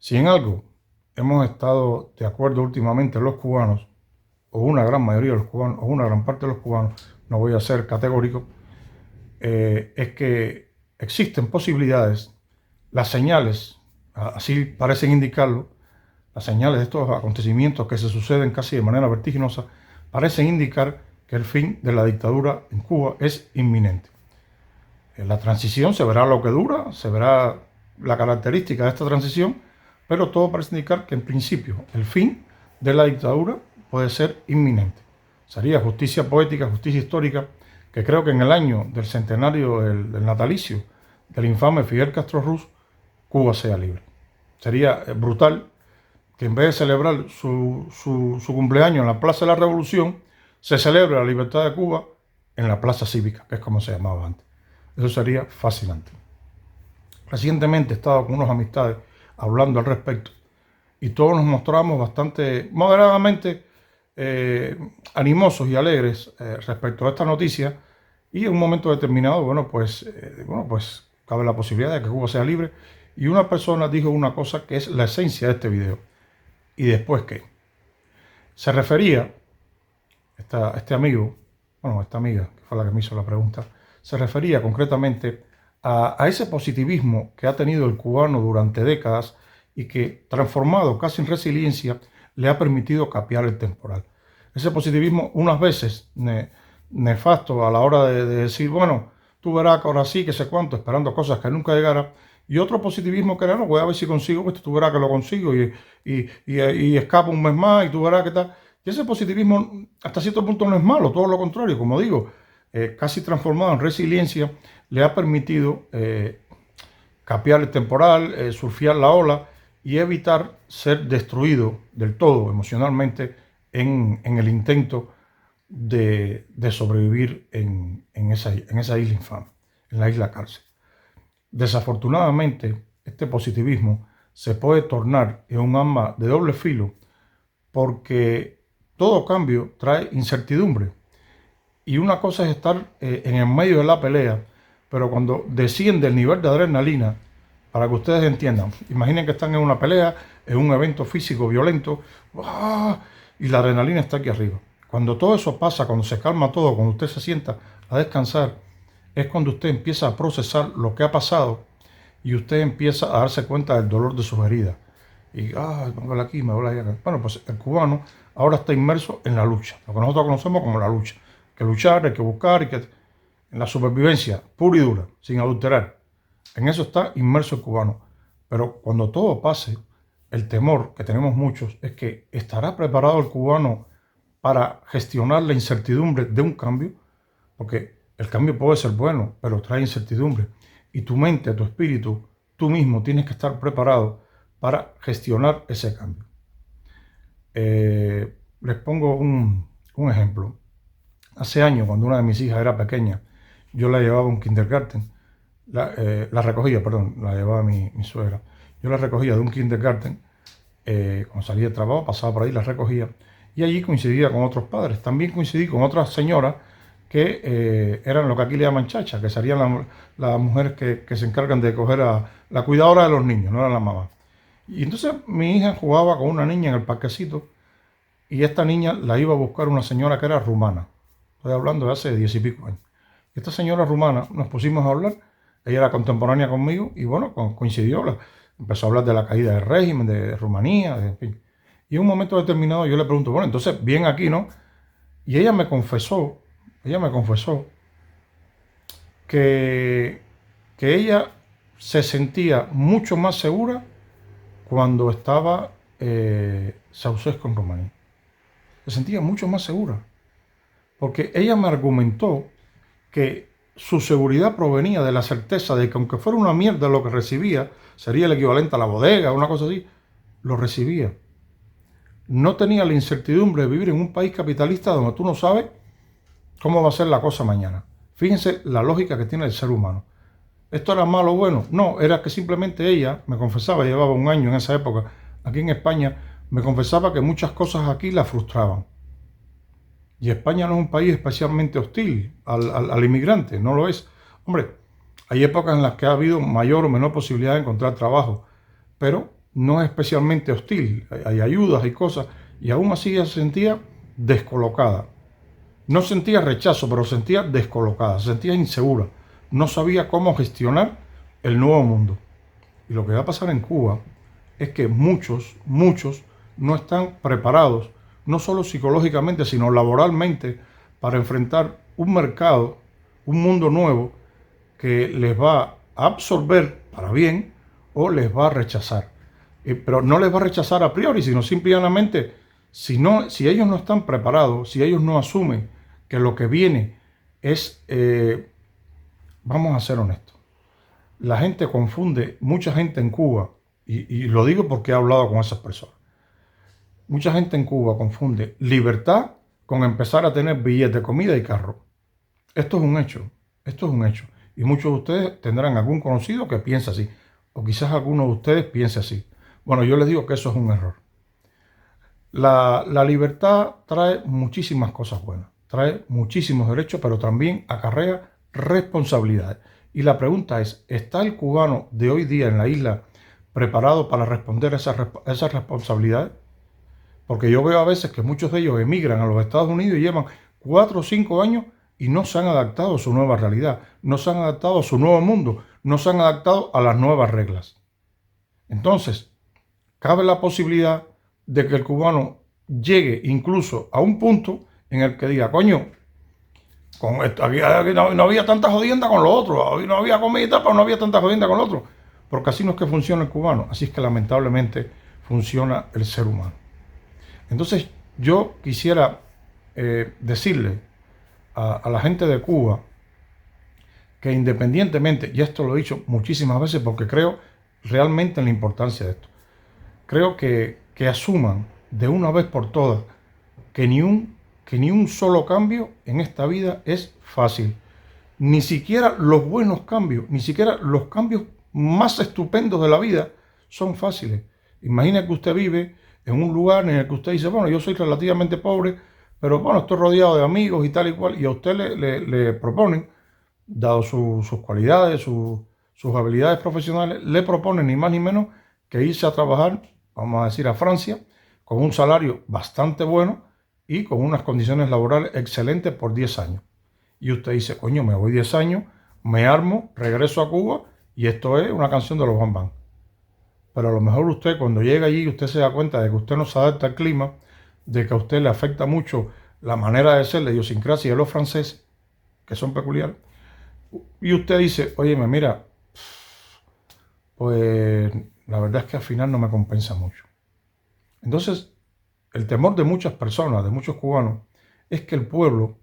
Si en algo hemos estado de acuerdo últimamente los cubanos, o una gran mayoría de los cubanos, o una gran parte de los cubanos, no voy a ser categórico, es que existen posibilidades, las señales, así parecen indicarlo, las señales de estos acontecimientos que se suceden casi de manera vertiginosa, parecen indicar que el fin de la dictadura en Cuba es inminente. En la transición se verá lo que dura, se verá la característica de esta transición, pero todo parece indicar que en principio el fin de la dictadura puede ser inminente. Sería justicia poética, justicia histórica, que creo que en el año del centenario del natalicio del infame Fidel Castro Ruz, Cuba sea libre. Sería brutal que en vez de celebrar su cumpleaños en la Plaza de la Revolución, se celebre la libertad de Cuba en la Plaza Cívica, que es como se llamaba antes. Eso sería fascinante. Recientemente he estado con unas amistades hablando al respecto y todos nos mostramos bastante moderadamente animosos y alegres respecto a esta noticia, y en un momento determinado, pues cabe la posibilidad de que Cuba sea libre, y una persona dijo una cosa que es la esencia de este video. ¿Y después qué? Se refería, este amigo, esta amiga, que fue la que me hizo la pregunta, se refería concretamente a ese positivismo que ha tenido el cubano durante décadas y que, transformado casi en resiliencia, le ha permitido capear el temporal. Ese positivismo, unas veces nefasto a la hora de decir, bueno, tú verás que ahora sí, que sé cuánto, esperando cosas que nunca llegaran, y otro positivismo que era, no, voy a ver si consigo esto, tú verás que lo consigo y escapo un mes más y tú verás que tal. Y ese positivismo hasta cierto punto no es malo, todo lo contrario, como digo, casi transformado en resiliencia, le ha permitido capear el temporal, surfear la ola y evitar ser destruido del todo emocionalmente en el intento de sobrevivir en esa isla infame, en la isla cárcel. Desafortunadamente, este positivismo se puede tornar en un arma de doble filo, porque todo cambio trae incertidumbre. Y una cosa es estar en el medio de la pelea, pero cuando desciende el nivel de adrenalina, para que ustedes entiendan, imaginen que están en una pelea, en un evento físico violento, ¡ah!, y la adrenalina está aquí arriba. Cuando todo eso pasa, cuando se calma todo, cuando usted se sienta a descansar, es cuando usted empieza a procesar lo que ha pasado y usted empieza a darse cuenta del dolor de sus heridas. Y, me duele aquí, me duele allá. Bueno, pues el cubano ahora está inmerso en la lucha, lo que nosotros conocemos como la lucha. Hay que luchar, hay que buscar, en la supervivencia pura y dura, sin adulterar. En eso está inmerso el cubano. Pero cuando todo pase, el temor que tenemos muchos es que estará preparado el cubano para gestionar la incertidumbre de un cambio, porque el cambio puede ser bueno, pero trae incertidumbre. Y tu mente, tu espíritu, tú mismo tienes que estar preparado para gestionar ese cambio. Les pongo un ejemplo. Hace años, cuando una de mis hijas era pequeña, yo la llevaba a un kindergarten. La llevaba mi suegra. Yo la recogía de un kindergarten, cuando salía de trabajo, pasaba por ahí, la recogía, y allí coincidía con otros padres. También coincidí con otras señoras que eran lo que aquí le llaman chachas, que serían las mujeres que se encargan de coger a la cuidadora de los niños, no eran las mamás. Y entonces mi hija jugaba con una niña en el parquecito, y esta niña la iba a buscar una señora que era rumana. Estoy hablando de hace 10 y pico años. Esta señora rumana, nos pusimos a hablar, ella era contemporánea conmigo, y bueno, coincidió, empezó a hablar de la caída del régimen, de Rumanía, en fin. Y en un momento determinado yo le pregunto, bueno, entonces, bien aquí, ¿no? Y ella me confesó que, que ella se sentía mucho más segura cuando estaba Ceausescu en Rumanía. Se sentía mucho más segura, porque ella me argumentó que su seguridad provenía de la certeza de que, aunque fuera una mierda lo que recibía, sería el equivalente a la bodega, una cosa así, lo recibía. No tenía la incertidumbre de vivir en un país capitalista donde tú no sabes cómo va a ser la cosa mañana. Fíjense la lógica que tiene el ser humano. ¿Esto era malo o bueno? No, era que simplemente ella me confesaba, llevaba un año en esa época aquí en España, me confesaba que muchas cosas aquí la frustraban. Y España no es un país especialmente hostil al inmigrante, no lo es. Hombre, hay épocas en las que ha habido mayor o menor posibilidad de encontrar trabajo, pero no es especialmente hostil, hay ayudas y cosas, y aún así ella se sentía descolocada. No sentía rechazo, pero sentía descolocada, se sentía insegura, no sabía cómo gestionar el nuevo mundo. Y lo que va a pasar en Cuba es que muchos no están preparados, no solo psicológicamente, sino laboralmente, para enfrentar un mercado, un mundo nuevo que les va a absorber para bien o les va a rechazar. Pero no les va a rechazar a priori, sino simplemente, si ellos no están preparados, si ellos no asumen que lo que viene es, vamos a ser honestos, la gente confunde, mucha gente en Cuba, y lo digo porque he hablado con esas personas, mucha gente en Cuba confunde libertad con empezar a tener billetes de comida y carro. Esto es un hecho, esto es un hecho. Y muchos de ustedes tendrán algún conocido que piense así, o quizás alguno de ustedes piense así. Bueno, yo les digo que eso es un error. La libertad trae muchísimas cosas buenas, trae muchísimos derechos, pero también acarrea responsabilidades. Y la pregunta es, ¿está el cubano de hoy día en la isla preparado para responder a esas responsabilidades? Porque yo veo a veces que muchos de ellos emigran a los Estados Unidos y llevan 4 o 5 años y no se han adaptado a su nueva realidad, no se han adaptado a su nuevo mundo, no se han adaptado a las nuevas reglas. Entonces, cabe la posibilidad de que el cubano llegue incluso a un punto en el que diga, coño, con esto, aquí no había tanta jodienda con lo otro, no había comida, pero no había tanta jodienda con lo otro. Porque así no es que funciona el cubano, así es que lamentablemente funciona el ser humano. Entonces yo quisiera decirle a la gente de Cuba que independientemente, y esto lo he dicho muchísimas veces porque creo realmente en la importancia de esto, creo que asuman de una vez por todas que ni un solo cambio en esta vida es fácil. Ni siquiera los buenos cambios, ni siquiera los cambios más estupendos de la vida son fáciles. Imagina que usted vive en un lugar en el que usted dice, bueno, yo soy relativamente pobre, pero bueno, estoy rodeado de amigos y tal y cual, y a usted le proponen, dado sus cualidades, sus habilidades profesionales, le proponen ni más ni menos que irse a trabajar, vamos a decir, a Francia, con un salario bastante bueno y con unas condiciones laborales excelentes por 10 años. Y usted dice, coño, me voy 10 años, me armo, regreso a Cuba y esto es una canción de los Bam Bam. Pero a lo mejor usted cuando llega allí, usted se da cuenta de que usted no se adapta al clima, de que a usted le afecta mucho la manera de ser, la idiosincrasia de los franceses, que son peculiares. Y usted dice, oye, mira, pues la verdad es que al final no me compensa mucho. Entonces, el temor de muchas personas, de muchos cubanos, es que el pueblo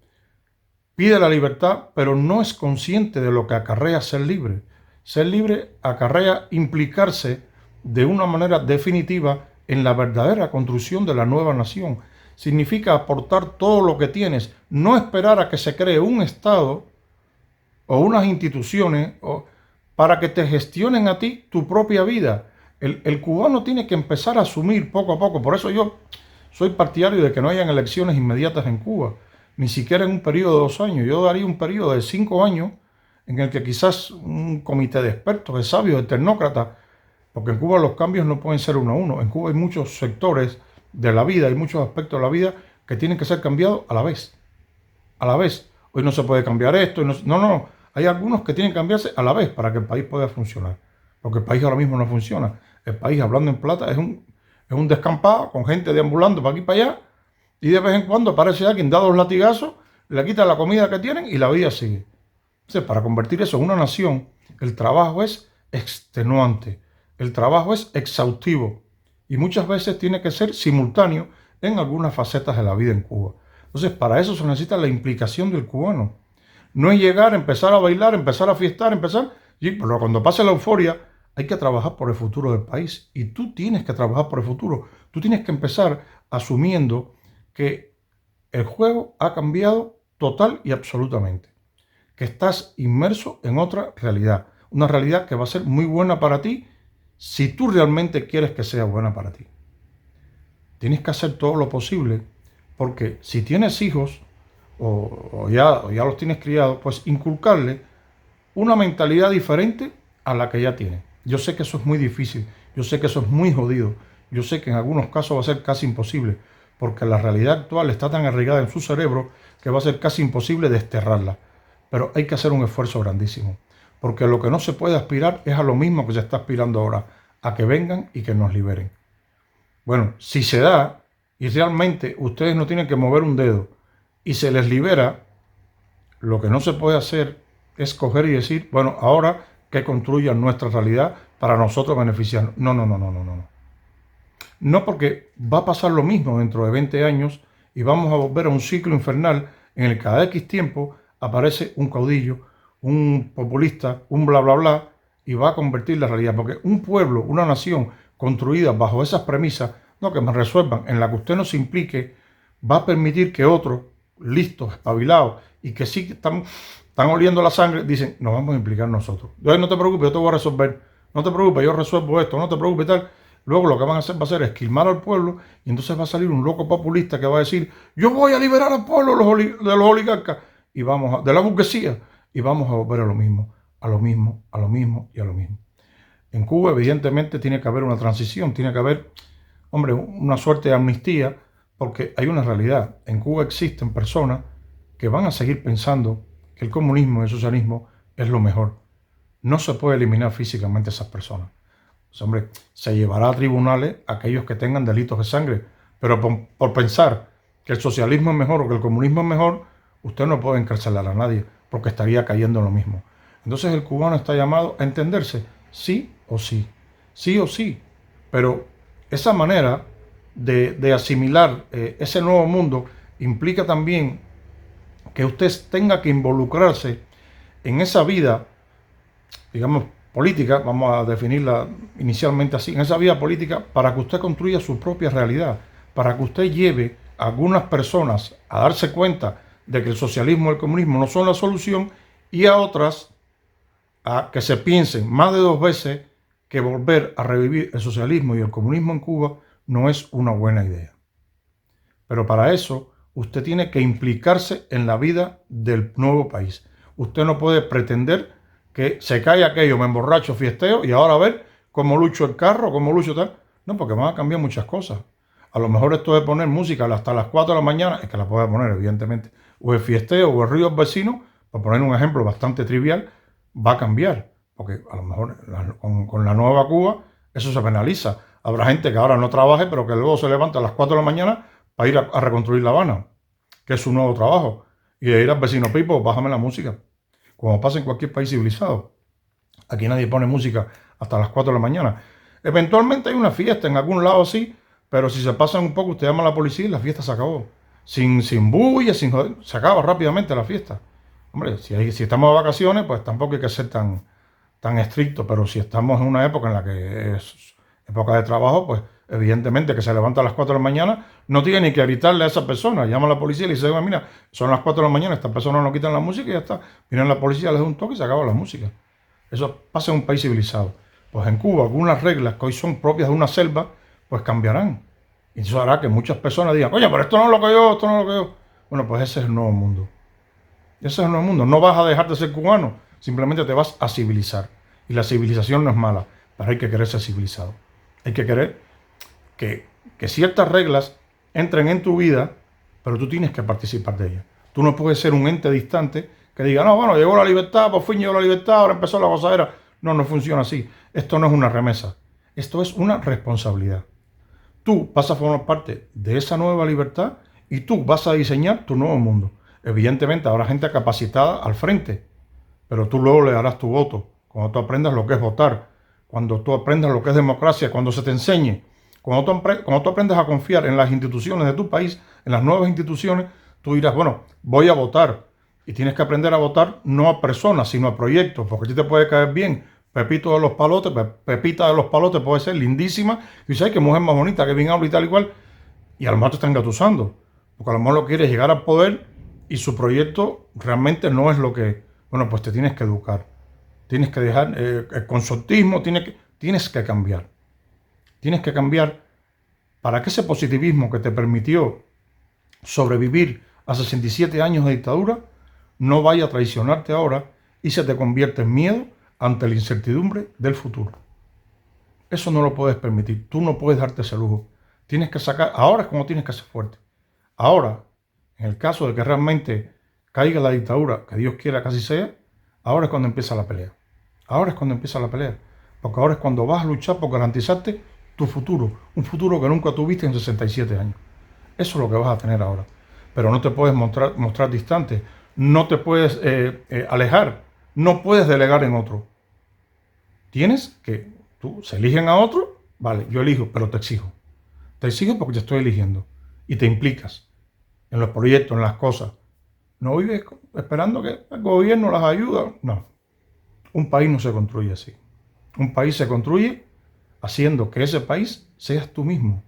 pide la libertad, pero no es consciente de lo que acarrea ser libre. Ser libre acarrea implicarse de una manera definitiva en la verdadera construcción de la nueva nación. Significa aportar todo lo que tienes, no esperar a que se cree un Estado o unas instituciones para que te gestionen a ti tu propia vida. El cubano tiene que empezar a asumir poco a poco. Por eso yo soy partidario de que no hayan elecciones inmediatas en Cuba, ni siquiera en un periodo de 2 años. Yo daría un periodo de 5 años en el que quizás un comité de expertos, de sabios, de tecnócratas, porque en Cuba los cambios no pueden ser uno a uno. En Cuba hay muchos sectores de la vida, hay muchos aspectos de la vida que tienen que ser cambiados a la vez. A la vez. Hoy no se puede cambiar esto. No. Hay algunos que tienen que cambiarse a la vez para que el país pueda funcionar. Porque el país ahora mismo no funciona. El país, hablando en plata, es un descampado con gente deambulando para aquí y para allá. Y de vez en cuando aparece alguien, da 2 latigazos, le quita la comida que tienen y la vida sigue. Entonces, para convertir eso en una nación, el trabajo es extenuante. El trabajo es exhaustivo. Y muchas veces tiene que ser simultáneo en algunas facetas de la vida en Cuba. Entonces, para eso se necesita la implicación del cubano. No es llegar, empezar a bailar, empezar a fiestar, pero cuando pase la euforia, hay que trabajar por el futuro del país. Y tú tienes que trabajar por el futuro. Tú tienes que empezar asumiendo que el juego ha cambiado total y absolutamente. Que estás inmerso en otra realidad. Una realidad que va a ser muy buena para ti si tú realmente quieres que sea buena para ti. Tienes que hacer todo lo posible porque si tienes hijos o ya los tienes criados, pues inculcarle una mentalidad diferente a la que ya tienen. Yo sé que eso es muy difícil Yo sé que eso es muy jodido. Yo sé que en algunos casos va a ser casi imposible, porque la realidad actual está tan arraigada en su cerebro que va a ser casi imposible desterrarla. Pero hay que hacer un esfuerzo grandísimo, porque lo que no se puede aspirar es a lo mismo que se está aspirando ahora, a que vengan y que nos liberen. Bueno, si se da y realmente ustedes no tienen que mover un dedo y se les libera, lo que no se puede hacer es coger y decir, bueno, ahora que construyan nuestra realidad para nosotros beneficiarnos. No, no, no, no, no, no. No, porque va a pasar lo mismo dentro de 20 años y vamos a volver a un ciclo infernal en el que cada X tiempo aparece un caudillo, un populista, un bla, bla, bla, y va a convertir la realidad. Porque un pueblo, una nación construida bajo esas premisas, no que me resuelvan, en la que usted no se implique, va a permitir que otros, listos, espabilados, y que sí están oliendo la sangre, dicen, nos vamos a implicar nosotros. Entonces, no te preocupes, yo te voy a resolver. No te preocupes, yo resuelvo esto, no te preocupes, tal. Luego lo que van a hacer va a ser esquilmar al pueblo y entonces va a salir un loco populista que va a decir, yo voy a liberar al pueblo de los oligarcas y de la burguesía, y vamos a volver a lo mismo, a lo mismo, a lo mismo y a lo mismo. En Cuba evidentemente tiene que haber una transición, tiene que haber, hombre, una suerte de amnistía, porque hay una realidad. En Cuba existen personas que van a seguir pensando que el comunismo y el socialismo es lo mejor. No se puede eliminar físicamente a esas personas. Pues, hombre, se llevará a tribunales a aquellos que tengan delitos de sangre, pero por pensar que el socialismo es mejor o que el comunismo es mejor, usted no puede encarcelar a nadie, porque estaría cayendo en lo mismo. Entonces el cubano está llamado a entenderse, sí o sí, sí o sí, pero esa manera de asimilar ese nuevo mundo implica también que usted tenga que involucrarse en esa vida, digamos, política, vamos a definirla inicialmente así, en esa vida política, para que usted construya su propia realidad, para que usted lleve a algunas personas a darse cuenta de que el socialismo y el comunismo no son la solución, y a otras a que se piensen más de 2 veces que volver a revivir el socialismo y el comunismo en Cuba no es una buena idea. Pero para eso usted tiene que implicarse en la vida del nuevo país. Usted no puede pretender que se cae aquello, me emborracho, fiesteo y ahora a ver cómo lucho el carro, cómo lucho tal. No, porque van a cambiar muchas cosas. A lo mejor esto de poner música hasta las 4 de la mañana, es que la puede poner evidentemente, o el fiesteo o el ruido del vecino, para poner un ejemplo bastante trivial, va a cambiar. Porque a lo mejor con la nueva Cuba eso se penaliza. Habrá gente que ahora no trabaje, pero que luego se levanta a las 4 de la mañana para ir a reconstruir La Habana, que es su nuevo trabajo. Y de ir al vecino Pipo, bájame la música. Como pasa en cualquier país civilizado. Aquí nadie pone música hasta las 4 de la mañana. Eventualmente hay una fiesta en algún lado así, pero si se pasan un poco, usted llama a la policía y la fiesta se acabó. Sin bulla, se acaba rápidamente la fiesta. Hombre, si estamos de vacaciones, pues tampoco hay que ser tan estricto, pero si estamos en una época en la que es época de trabajo, pues evidentemente que se levanta a las 4 de la mañana, no tiene ni que gritarle a esa persona, llama a la policía y le dice, mira, son las 4 de la mañana, estas personas no quitan la música y ya está. Viene la policía, les da un toque y se acaba la música. Eso pasa en un país civilizado. Pues en Cuba algunas reglas que hoy son propias de una selva, pues cambiarán. Y eso hará que muchas personas digan, oye, pero esto no es lo que yo, esto no es lo que yo. Bueno, pues ese es el nuevo mundo. Ese es el nuevo mundo. No vas a dejar de ser cubano, simplemente te vas a civilizar. Y la civilización no es mala, pero hay que querer ser civilizado. Hay que querer que ciertas reglas entren en tu vida, pero tú tienes que participar de ellas. Tú no puedes ser un ente distante que diga, no, bueno, llegó la libertad, por fin llegó la libertad, ahora empezó la gozadera. No, no funciona así. Esto no es una remesa. Esto es una responsabilidad. Tú vas a formar parte de esa nueva libertad y tú vas a diseñar tu nuevo mundo. Evidentemente habrá gente capacitada al frente, pero tú luego le darás tu voto. Cuando tú aprendas lo que es votar, cuando tú aprendas lo que es democracia, cuando se te enseñe, cuando tú aprendas a confiar en las instituciones de tu país, en las nuevas instituciones, tú dirás, bueno, voy a votar. Y tienes que aprender a votar no a personas, sino a proyectos, porque a ti te puede caer bien Pepito de los Palotes, Pepita de los Palotes puede ser lindísima, y dices, ay, qué mujer más bonita, que bien habla y tal igual, y a lo mejor te está engatusando, porque a lo mejor lo quieres llegar al poder y su proyecto realmente no es lo que, bueno, pues te tienes que educar, tienes que dejar el consortismo, tienes que cambiar. Tienes que cambiar para que ese positivismo que te permitió sobrevivir a 67 años de dictadura no vaya a traicionarte ahora y se te convierta en miedo ante la incertidumbre del futuro. Eso no lo puedes permitir. Tú no puedes darte ese lujo. Tienes que sacar, ahora es cuando tienes que ser fuerte. Ahora, en el caso de que realmente caiga la dictadura, que Dios quiera que así sea, ahora es cuando empieza la pelea. Ahora es cuando empieza la pelea. Porque ahora es cuando vas a luchar por garantizarte tu futuro. Un futuro que nunca tuviste en 67 años. Eso es lo que vas a tener ahora. Pero no te puedes mostrar distante. No te puedes alejar. No puedes delegar en otro. Tienes que, tú, se eligen a otro, vale, yo elijo, pero te exijo. Te exijo porque te estoy eligiendo. Y te implicas en los proyectos, en las cosas. No vives esperando que el gobierno las ayude. No. Un país no se construye así. Un país se construye haciendo que ese país seas tú mismo.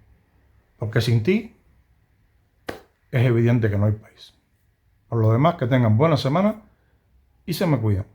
Porque sin ti es evidente que no hay país. Por lo demás, que tengan buena semana y se me cuidan.